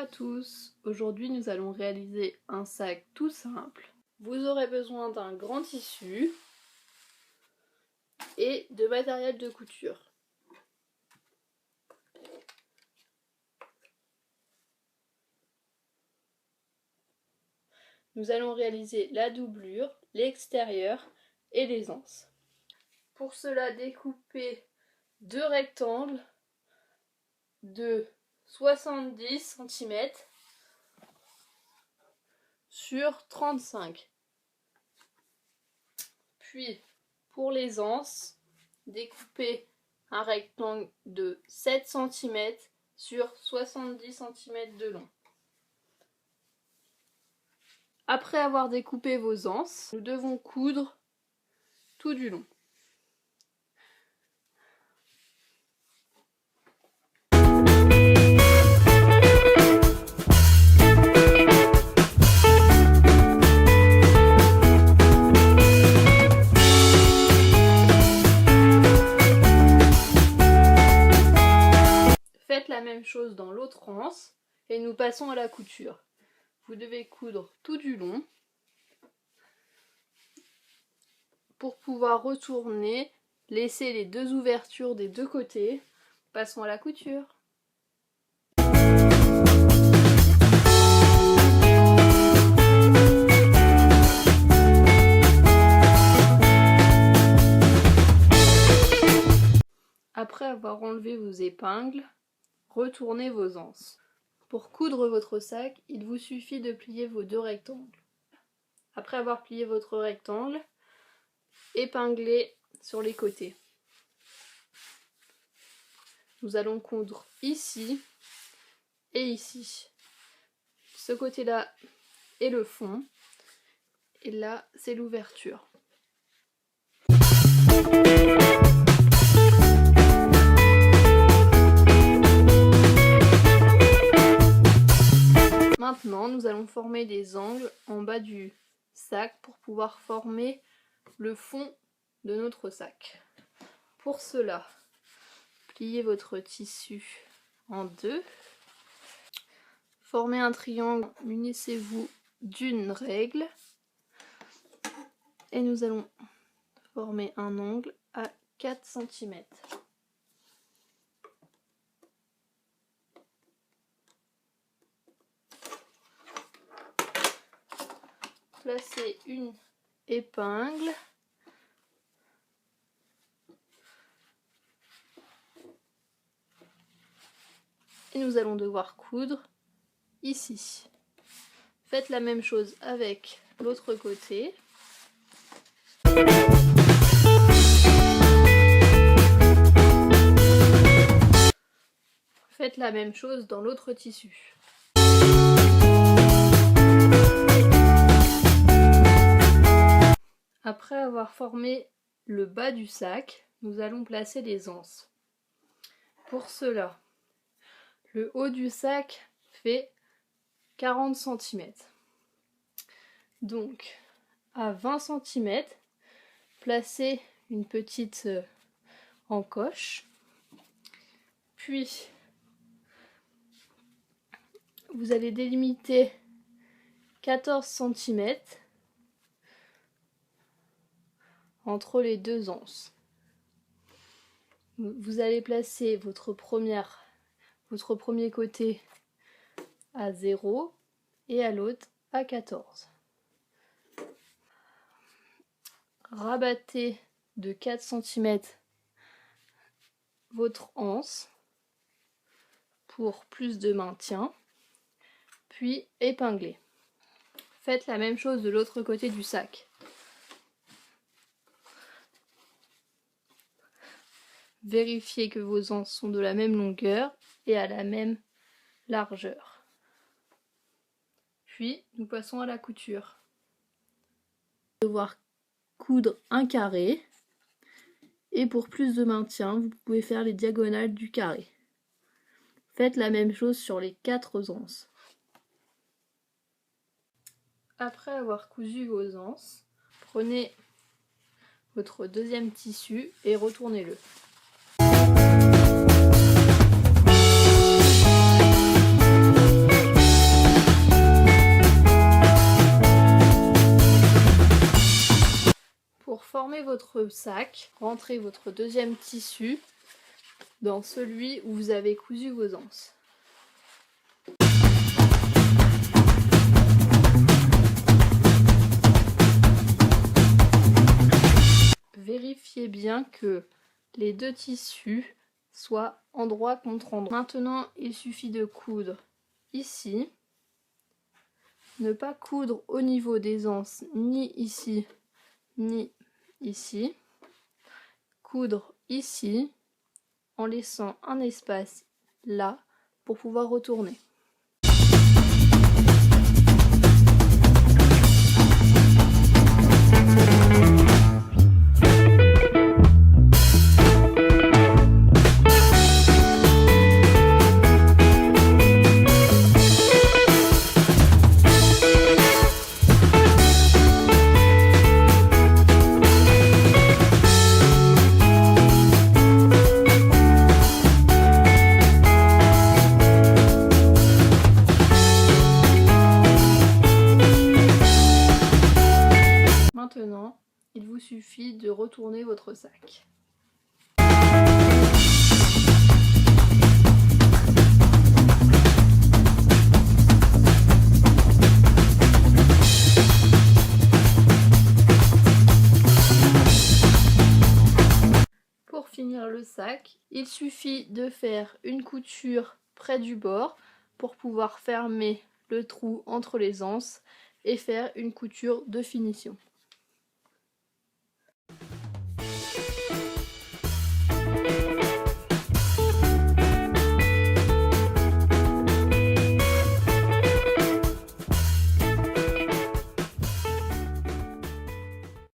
à tous, aujourd'hui nous allons réaliser un sac tout simple. Vous aurez besoin d'un grand tissu et de matériel de couture. Nous allons réaliser la doublure, l'extérieur et les anses. Pour cela, découpez deux rectangles de 70 cm sur 35. Puis, pour les anses, découpez un rectangle de 7 cm sur 70 cm de long. Après avoir découpé vos anses, nous devons coudre tout du long. Faites la même chose dans l'autre anse et nous passons à la couture. Vous devez coudre tout du long pour pouvoir retourner, laisser les deux ouvertures des deux côtés. Passons à la couture. Après avoir enlevé vos épingles, retournez vos anses. Pour coudre votre sac, il vous suffit de plier vos deux rectangles. Après avoir plié votre rectangle, épinglez sur les côtés. Nous allons coudre ici et ici. Ce côté-là est le fond et là c'est l'ouverture. Maintenant, nous allons former des angles en bas du sac pour pouvoir former le fond de notre sac. Pour cela, pliez votre tissu en deux. Formez un triangle, munissez-vous d'une règle. Et nous allons former un angle à 4 cm. Placez une épingle et nous allons devoir coudre ici. Faites la même chose avec l'autre côté. Faites la même chose dans l'autre tissu. Après avoir formé le bas du sac, nous allons placer les anses. Pour cela, le haut du sac fait 40 cm. Donc, à 20 cm, placez une petite encoche. Puis, vous allez délimiter 14 cm entre les deux anses. Vous allez placer votre premier côté à 0 et à l'autre à 14. Rabattez de 4 cm votre anse pour plus de maintien, puis épinglez. Faites la même chose de l'autre côté du sac. Vérifiez que vos anses sont de la même longueur et à la même largeur. Puis nous passons à la couture. Vous allez devoir coudre un carré et pour plus de maintien, vous pouvez faire les diagonales du carré. Faites la même chose sur les 4 anses. Après avoir cousu vos anses, prenez votre deuxième tissu et retournez-le. former votre sac, rentrez votre deuxième tissu dans celui où vous avez cousu vos anses. Vérifiez bien que les deux tissus soient endroit contre endroit. Maintenant, il suffit de coudre ici. Ne pas coudre au niveau des anses, ni ici, ni ici. Coudre ici, en laissant un espace là pour pouvoir retourner. Maintenant, il vous suffit de retourner votre sac. Pour finir le sac, il suffit de faire une couture près du bord pour pouvoir fermer le trou entre les anses et faire une couture de finition.